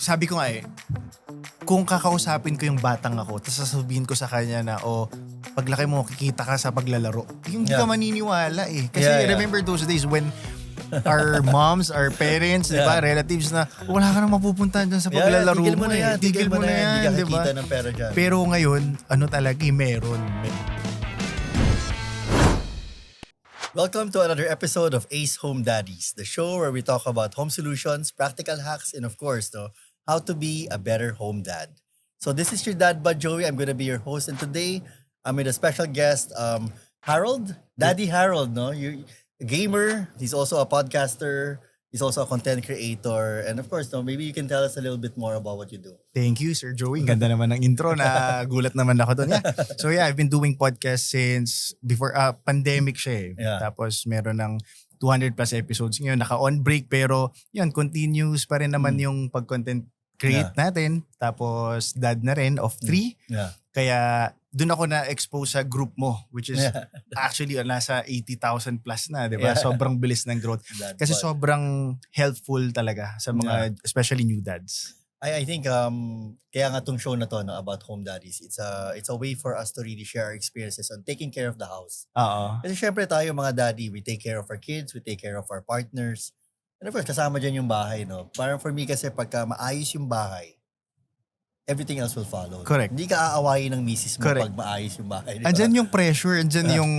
sabi ko nga kung kakausapin ko yung batang ako, tapos sasabihin ko sa kanya na, paglaki mo, kikita ka sa paglalaro. Yung hindi ka maniniwala eh. Kasi remember those days when our moms, our parents, di ba, relatives na, wala ka nang mapupuntahan dyan sa paglalaro tigil mo mo na yan, Tigil mo na yan, hindi ka di ba? kikita ng pera dyan. Pero ngayon, ano talaga, meron. Welcome to another episode of Ace Home Daddies, the show where we talk about home solutions, practical hacks, and of course, how to be a better home dad. So this is your dad, Bud Joey. I'm going to be your host, and today I'm with a special guest, Harold, Daddy Harold. You're a gamer. He's also a podcaster. He's also a content creator, and of course, maybe you can tell us a little bit more about what you do. Thank you, Sir Joey. Ganda naman ng intro na gulat naman ako doon. Yeah. So I've been doing podcast since before pandemic siya eh. Yeah. Tapos meron ng 200 plus episodes ngayon. Naka-on break pero yun, continuous pa rin naman yung pag-content create natin. Tapos dad na rin of 3. Yeah. Kaya doon ako na-expose sa group mo, which is actually nasa 80,000 plus na, di ba? Yeah. Sobrang bilis ng growth. Kasi sobrang helpful talaga sa mga, especially new dads. I think kaya nga tong show na to about home daddies, it's a way for us to really share our experiences on taking care of the house. Oo. Kasi syempre tayo mga daddy, we take care of our kids, we take care of our partners. And of course, kasama dyan yung bahay, no? Parang for me kasi pagka maayos yung bahay, everything else will follow. Correct. Hindi ka aawayin ng misis mo Correct. pag maayos yung bahay. Diba? Andyan yung pressure, andyan yung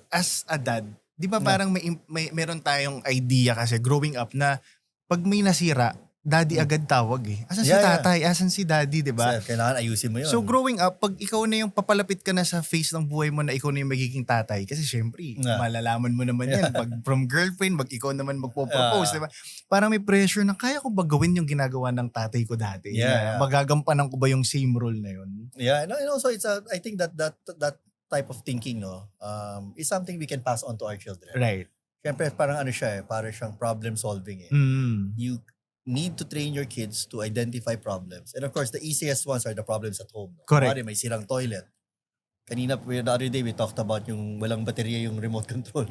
as a dad. Di ba parang meron tayong idea kasi growing up na pag may nasira, daddy agad tawag eh. Asan si tatay? Asan si daddy, di ba? So, kailangan ayusin mo yun. So growing up, pag ikaw na yung papalapit ka na sa face ng buhay mo na ikaw na yung magiging tatay, kasi syempre, malalaman mo naman yan. Pag from girlfriend, ikaw naman magpo-propose, di ba? Parang may pressure na kaya ko ba gawin yung ginagawa ng tatay ko dati? Magagampanan ko ba yung same role na yun? Yeah, and also I think that type of thinking is something we can pass on to our children. Right. Syempre parang parang siyang problem solving eh. You need to train your kids to identify problems. And of course, the easiest ones are the problems at home. Correct. Kumari, may sirang toilet. Kanina, the other day, we talked about yung walang baterya yung remote control.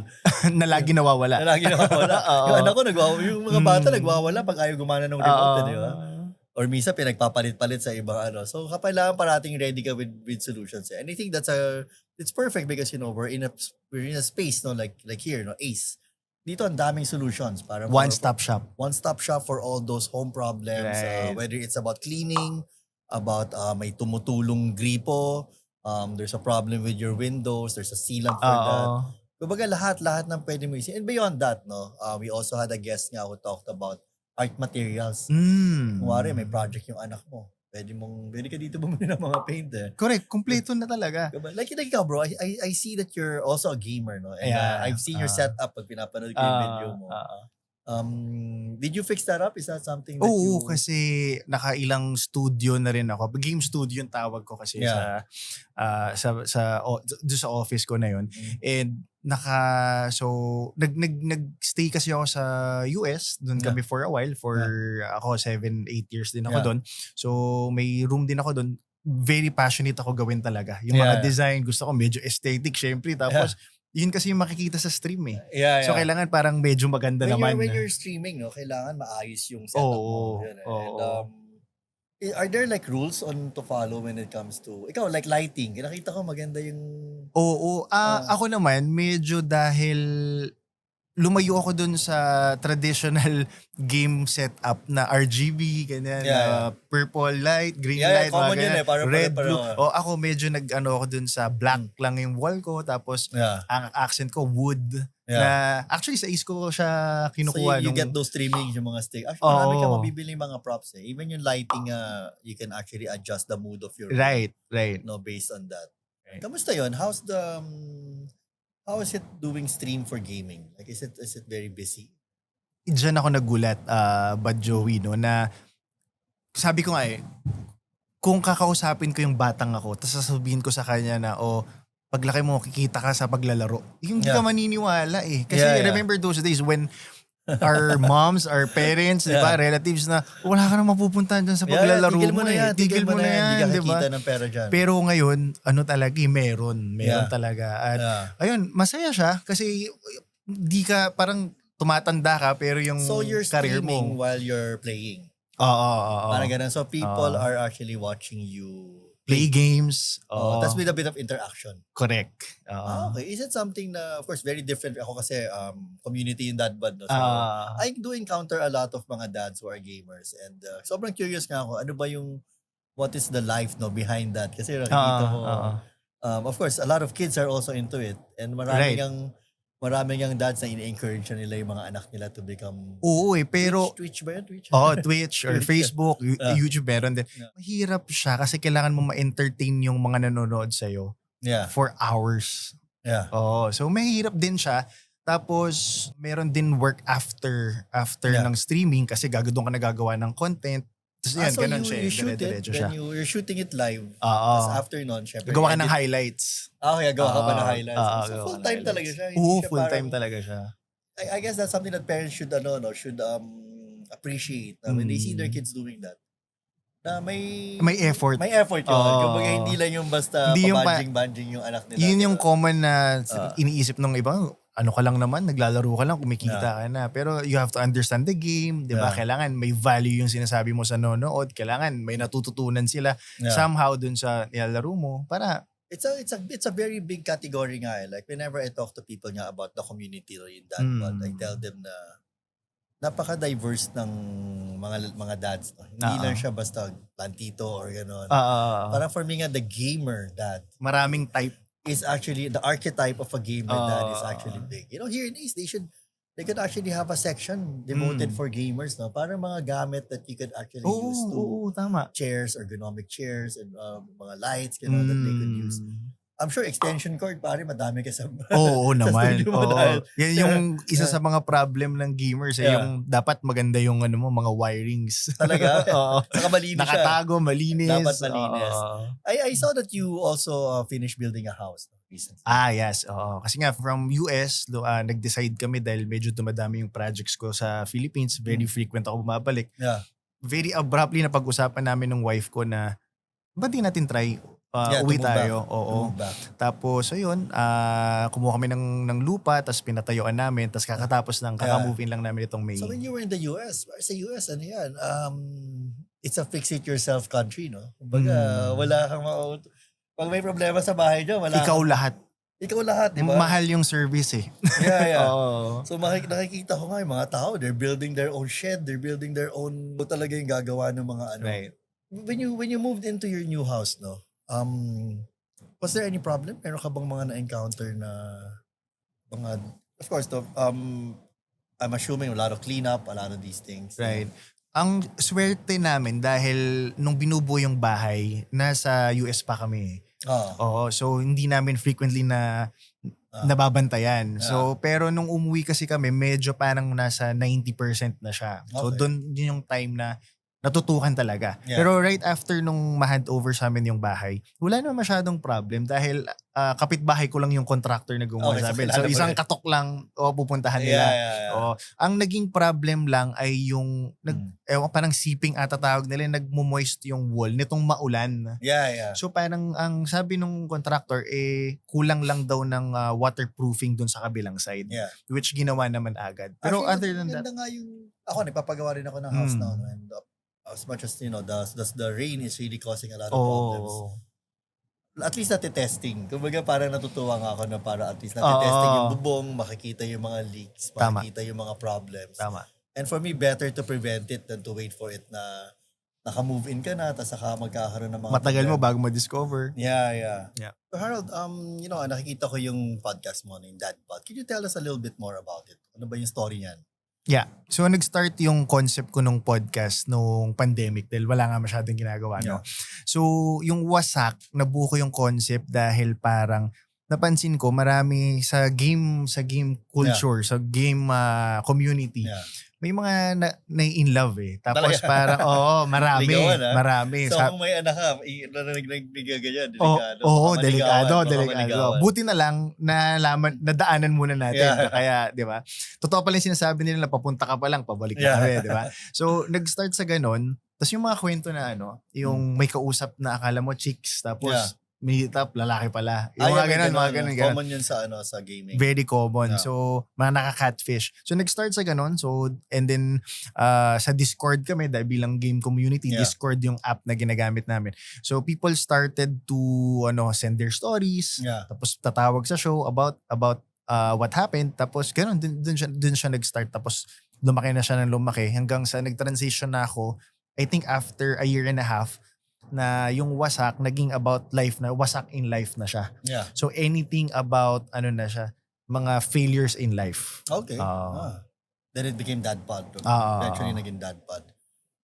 Na lagi nawawala. Na lagi nawawala. Yung anak ko, yung mga bata nagwawala pag ayaw gumana ng remote, di ba? Or minsan, pinagpapalit-palit sa ibang ano. So, kailangan parating ready ka with solutions. And I think it's perfect because, we're in a space, like here, Ace. Dito ang daming solutions para One-stop shop. One-stop shop for all those home problems. Right. Whether it's about cleaning, about may tumutulong gripo, there's a problem with your windows, there's a sealant for that. Kumbaga lahat ng pwede mo isip. And beyond that, we also had a guest nga who talked about art materials. Kumari, may project yung anak mo. Pwede ka dito bumili ng mga paint eh. Correct. Kompleto na talaga. Like ikaw bro, I see that you're also a gamer, no? And I've seen your setup pag pinapanood ko yung video mo. Did you fix that up? Is that something that Oo, kasi nakailang studio na rin ako. Game studio yung tawag ko kasi sa office ko na yun. And nag-stay kasi ako sa US, doon kami for a while, ako 7-8 years din ako doon. So may room din ako doon. Very passionate ako gawin talaga. Yung mga design, gusto ko medyo aesthetic syempre. Tapos yun kasi yung makikita sa stream eh. So kailangan parang medyo maganda naman. When you're streaming, kailangan maayos yung setup mo. Are there like rules on to follow when it comes to, ikaw like lighting, nakita ko maganda yung... Oo. Ako naman, medyo dahil lumayo ako dun sa traditional game setup na RGB, ganyan, purple light, green light, common yun red, blue. Ako medyo ako dun sa black lang yung wall ko, tapos ang accent ko wood. Na actually sa Ace ko siya kinukuha. So you get those trimmings, yung mga stick. Actually, marami ka mabibili mga props eh. Even yung lighting, you can actually adjust the mood of your room. Right. Based on that. Right. Kamusta yun? How is it doing stream for gaming? Like, is it very busy? Diyan ako nagulat, Bud Joey, na sabi ko nga kung kakausapin ko yung batang ako, tapos sasabihin ko sa kanya na, paglaki mo, kikita ka sa paglalaro. Yung hindi ka maniniwala eh. Kasi remember those days when our moms, our parents, di ba, relatives na, wala ka nang mapupuntahan dyan sa paglalaro mo eh. Tigil mo na yan, hindi ka di ba? kikita ng pera dyan. Pero ngayon, talaga meron talaga. At ayun, masaya siya kasi di ka parang tumatanda ka pero yung So you're career streaming mo. while you're playing? Oo. Parang ganun. So people Oo. are actually watching you Play games. Oo. Tapos with a bit of interaction. Correct. Oo. Okay. Is it something na, of course, very different? Ako kasi community in that bud. No? So, Ah, I do encounter a lot of mga dads who are gamers. And sobrang curious nga ako, ano ba yung, what is the life no behind that? Kasi nakikita oo, mo, oo. of course, a lot of kids are also into it. And Right. maraming yung dads na ini-encourage nila yung mga anak nila to become Oo pero Twitch ba yun? Twitch? Twitch or Twitch. Facebook, Ah. YouTube meron din. Yeah. Mahirap siya kasi kailangan mo ma-entertain yung mga nanonood sa'yo Yeah. for hours. Yeah. So mahirap din siya. Tapos meron din work after Yeah. ng streaming kasi doon ka nagagawa ng content. Tapos yan, So ganun siya. you shoot it, Dire-diretso siya. then you're shooting it live. Oo. Tapos after nun, syempre. Gagawa ka ng highlights. Okay, gawa ka pa ng highlights. So gawa full ng time talaga highlights. siya. Hindi Oo, siya full time parang- talaga siya. I guess that's something that parents should appreciate when they see their kids doing that. Na may effort. May effort yun. Oo. Kumbaga hindi lang yung basta Hindi yung pabanjing-banjing yung anak nila. Yun yung diba? common na Ah. iniisip ng iba, ano ka lang naman, naglalaro ka lang, kumikita ka na. Pero you have to understand the game, di ba? Yeah. Kailangan may value yung sinasabi mo sa nanonood. Kailangan may natututunan sila Yeah. somehow dun sa nilalaro mo. Para, It's a very big category nga. Like whenever I talk to people nga about the community in that, but I tell them na napaka-diverse ng mga dads. No? Hindi lang siya basta plantito or gano'n. Parang for me nga, the gamer dad maraming type. is actually, the archetype of a gamer dad is actually big. You know, here in East, they could actually have a section devoted for gamers, no? Parang mga gamit that you could actually use to Oo, tama. chairs, ergonomic chairs, and mga lights, that they could use. I'm sure extension cord, pare, madami ka sa Oo naman. studio mo Oo. dahil- Yan yung isa sa mga problem ng gamers. Yeah. Yung dapat maganda yung mga wirings. Talaga? Oo. Saka malinis siya. Nakatago, malinis. Dapat malinis. Oo. I saw that you also finished building a house recently. Yes. Oo. Kasi nga from US, nag-decide kami dahil medyo dumadami yung projects ko sa Philippines. Very frequent ako bumabalik. Yeah. Very abruptly na pag-usapan namin ng wife ko na ba't di natin try Yeah, uwi to move tayo. back. To Oo. move back. Tapos ayun, kumuha kami ng lupa, tapos pinatayuan namin, tapos kakatapos ng kaka-move in lang namin itong May. So when you were in the US, sa US, ano yan? It's a fix-it-yourself country, no? Kumbaga, wala kang pag may problema sa bahay nyo, wala Ikaw lahat. Ikaw lahat, di ba? Mahal yung service eh. Yeah. Oo. So nakikita ko nga yung mga tao, they're building their own shed, they're building their own, talaga yung gagawa ng mga ano. Right. When you moved into your new house, no? Was there any problem? Meron ka bang mga na-encounter na mga, of course, I'm assuming a lot of cleanup, a lot of these things. Right. Ang swerte namin dahil nung binubuo yung bahay, nasa US pa kami. Oo, so hindi namin frequently na nababantayan. So pero nung umuwi kasi kami, medyo parang nasa 90% na siya. So Okay. doon yun yung time na natutukan talaga. Yeah. Pero right after nung ma-hand over sa amin yung bahay, wala naman masyadong problem dahil kapitbahay ko lang yung contractor na gumawa Okay, so sa amin. kilala So mo isang rin. katok lang pupuntahan nila. Yeah. Oo. Ang naging problem lang ay yung parang seeping ata tawag nila, nagmo-moist yung wall nitong maulan. Yeah. So parang ang sabi nung contractor kulang lang daw ng waterproofing dun sa kabilang side, Yeah. which ginawa naman agad. Pero Actually, other than that, maganda nga yung, ako nagpapagawa rin ako ng house now. No? And as much as, the rain is really causing a lot of problems. At least natitesting. Kumbaga parang natutuwa nga ako na para at least natitesting yung bubong, makikita yung mga leaks, Tama. makikita yung mga problems. Tama. And for me, better to prevent it than to wait for it na naka-move in ka na, tapos saka magkakaroon ng mga Matagal mo problema. bago ma-discover. Yeah. Yeah. So Harold, nakikita ko yung podcast mo, yung Dad Pod. Could you tell us a little bit more about it? Ano ba yung story niyan? Yeah. So nag-start yung concept ko nung podcast nung pandemic dahil wala nga masyadong ginagawa. No? So yung wasak, nabuo ko yung concept dahil parang napansin ko marami sa game culture, sa game community. Yeah. May mga na-in love eh. Tapos Talaga? parang, marami. Ligawan, ah. Marami. So kung may anak ka, ganyan, delikado. Oo, Baka delikado. maligawan. Buti na lang nadaanan muna natin. Yeah. Kaya, di ba? Totoo pala yung sinasabi nila na papunta ka pa lang, pabalik na Yeah. kami, di ba? So, nag-start sa ganon. Tapos yung mga kwento na yung may kausap na akala mo chicks. Tapos, meet up, lalaki pala. Yung Ay, mga may ganun, mga ganun, ganun, no? ganun. Common yun sa sa gaming. Very common. Yeah. So, mga naka-catfish. So, nag-start sa ganun. So, and then, sa Discord kami, dahil bilang game community, Yeah. Discord yung app na ginagamit namin. So, people started to, send their stories. Yeah. Tapos, tatawag sa show about what happened. Tapos, ganun, dun siya nag-start. Tapos, lumaki na siya ng lumaki. Hanggang sa nag-transition na ako, I think after a year and a half, na yung wasak naging about life na, wasak in life na siya. Yeah. So anything about na siya, mga failures in life. Okay. Then it became Dad Pod. Eventually naging Dad Pod.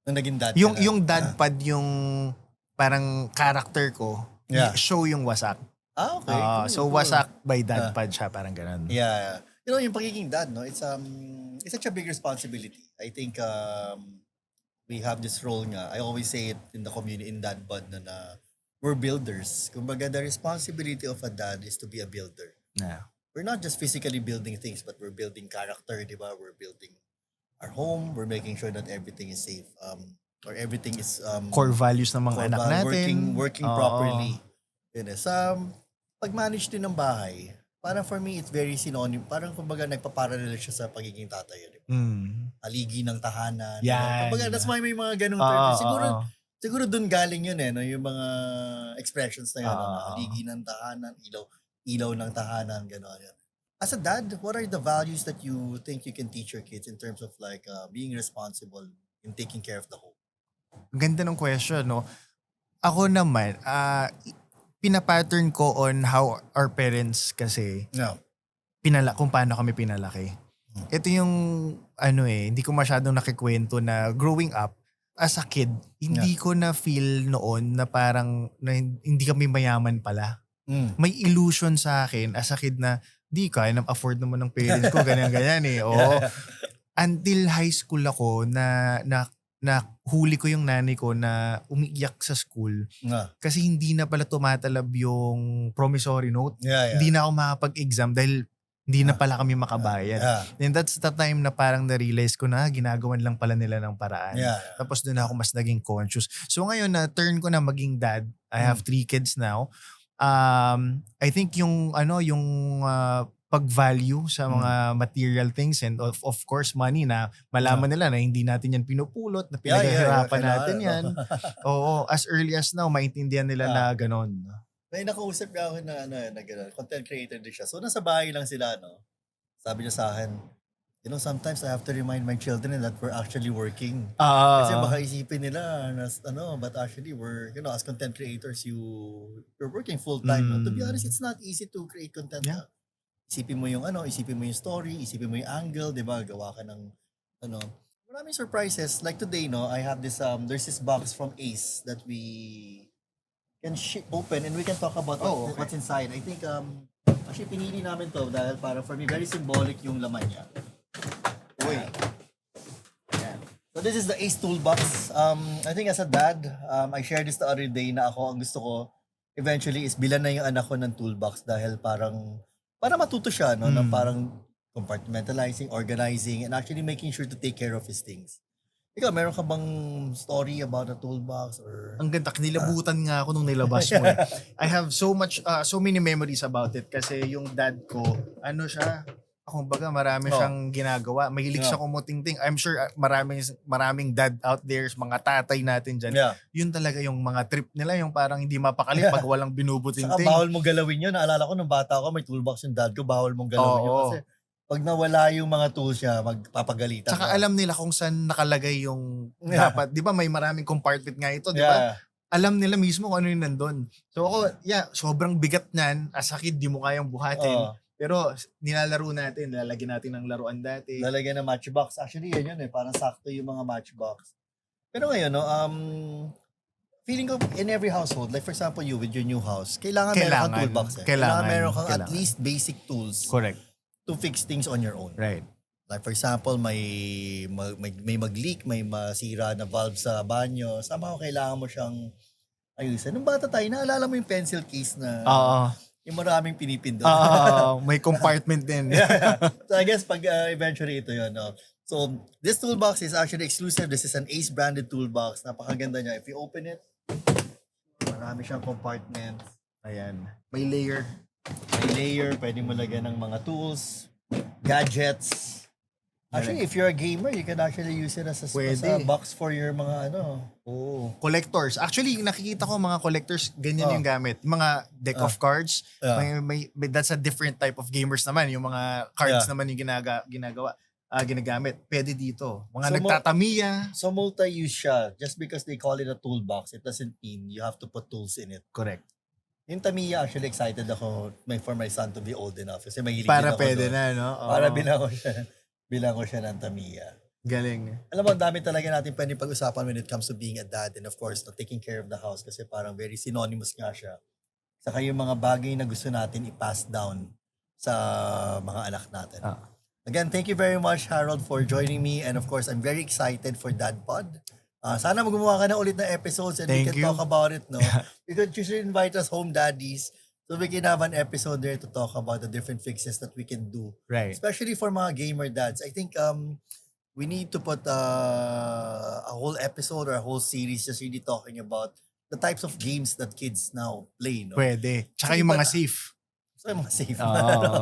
Nung naging Dad Yung Dad Pod yung parang character ko, Yeah. show yung wasak. Okay. So wasak by Dad Pod siya, parang ganun. Yeah. Yung pagiging dad, no? It's such a big responsibility. I think we have this role nga. I always say it in the community, in Dad Bod, na we're builders. Kumbaga, the responsibility of a dad is to be a builder. Yeah. We're not just physically building things, but we're building character, di ba? We're building our home. We're making sure that everything is safe. Or everything is... Core values ng mga anak natin. Working properly. Yun eh. Pag-manage din ng bahay, parang for me, it's very synonym. Parang kumbaga nagpaparallel siya sa pagiging tatay. Di ba? Aligi ng tahanan. Yan. Kumbaga, that's why may mga ganong terms. Siguro dun galing yun no? Yung mga expressions na yun. Aligi ng tahanan, ilaw ng tahanan, gano'n. As a dad, what are the values that you think you can teach your kids in terms of like being responsible in taking care of the home? Ganda ng question, no? Ako naman, pinapattern ko on how our parents kasi kung paano kami pinalaki. Ito yung hindi ko masyadong nakikwento na growing up as a kid, hindi ko na feel noon na parang na hindi kami mayaman pala. May illusion sa akin as a kid na di kaya na afford naman ng parents ko, ganyan eh. Oo. Until high school ako na huli ko yung nanay ko na umiiyak sa school kasi hindi na pala tumatalab yung promissory note. Hindi na ako makapag-exam dahil hindi na pala kami makabayad. And that's the time na parang na-realize ko na ginagawan lang pala nila ng paraan. Tapos doon ako mas naging conscious. So ngayon na turn ko na maging dad, I have 3 kids now. I think yung pag-value sa mga material things and of course money na malaman nila na hindi natin yan pinupulot, na pinaghihirapan natin yan. Oo, as early as now, maintindihan nila na ganon. May nakausap niya ako na gano'n, content creator din siya. So nasa bahay lang sila, no? Sabi niya sa akin, sometimes I have to remind my children that we're actually working. Kasi baka isipin nila na but actually we're, as content creators, you're working full time. To be honest, it's not easy to create content. Yeah. Isipin mo yung isipin mo yung story, isipin mo yung angle, 'di ba? Gawa ka ng maraming surprises. Like today, no, I have this there's this box from Ace that we can open and we can talk about what's inside. I think actually pinili namin to dahil para for me very symbolic yung laman niya. Uy. Ayan. So this is the Ace toolbox. I think as a dad, I shared this the other day na ang gusto ko eventually is bilan na yung anak ko ng toolbox dahil para matuto siya, no, ng parang compartmentalizing, organizing, and actually making sure to take care of his things. Ikaw, meron ka bang story about a toolbox or... Ang ganda, nilabutan nga ako nung nilabas mo. I have so many memories about it kasi yung dad ko, siya, kumbaga marami siyang ginagawa. Mahilig siya kumutingting. I'm sure maraming dad out there, mga tatay natin dyan. Yun talaga yung mga trip nila, yung parang hindi mapakali pag walang binubutinting. Saka bawal mo galawin yun. Naalala ko nung bata ko, may toolbox yung dad ko, bawal mong galawin yun. Kasi pag nawala yung mga tools niya, magpapagalitan. Saka alam nila kung saan nakalagay yung dapat. Di ba may maraming compartment nga ito, di ba? Alam nila mismo kung ano yung nandun. So ako, sobrang bigat niyan. As a kid, di mo kayang buhatin. Pero nilalaro natin, lalagyan natin ng laruan dati. Lalagyan ng matchbox. Actually, yun eh. Parang sakto yung mga matchbox. Pero ngayon, feeling ko in every household, like for example, you with your new house, kailangan meron kang toolbox eh. Kailangan meron kang at least basic tools. Correct. To fix things on your own. Right. Like for example, may mag-leak, may masira na valve sa banyo. Somehow kailangan mo siyang ayusin. Nung bata tayo, naalala mo yung pencil case na... Yung maraming pinipindot. May compartment din. So I guess pag eventually ito yun. No? So this toolbox is actually exclusive. This is an Ace branded toolbox. Napakaganda niya. If you open it, marami siyang compartment. Ayan. May layer. May layer, pwede mo lagyan ng mga tools, gadgets. Actually, if you're a gamer, you can actually use it as a Pwede. box for your mga ano. Oh. Collectors. Actually, nakikita ko mga collectors, ganyan Oh. yung gamit. Yung mga deck of cards, Yeah. that's a different type of gamers naman. Yung mga cards Yeah. naman yung ginagamit. Pwede dito. Mga So, nagtatamiya. So multi-use siya. Just because they call it a toolbox, it doesn't mean you have to put tools in it. Correct. Yung Tamiya, actually excited ako for my son to be old enough. Kasi mahilig Para din ako pwede doon. na, no? Oo. Para bilang ko siya ng Tamiya. Galing. Alam mo, ang dami talaga natin pwedeng pag-usapan when it comes to being a dad and of course, taking care of the house kasi parang very synonymous nga siya. Saka yung mga bagay na gusto natin i-pass down sa mga anak natin. Again, thank you very much, Harold, for joining me. And of course, I'm very excited for Dad Pod. Sana gumawa ka na ulit ng episodes and we Thank can you. talk about it, no? Because you should invite us home daddies so we can have an episode there to talk about the different fixes that we can do. Right. Especially for mga gamer dads. I think we need to put a whole episode or a whole series just really talking about the types of games that kids now play, no? Pwede. Tsaka So, yung iba mga na. safe. So, yung mga safe Oo. na, no?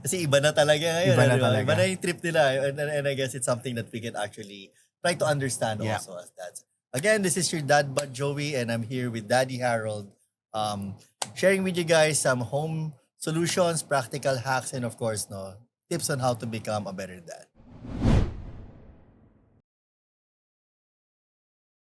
Kasi iba na talaga ngayon. Iba na di ba? talaga. Iba na yung trip nila. And I guess it's something that we can actually try to understand Yeah. also as dads. Again, this is your dad bud Joey and I'm here with Daddy Harold. Sharing with you guys some home solutions, practical hacks, and of course, no, tips on how to become a better dad.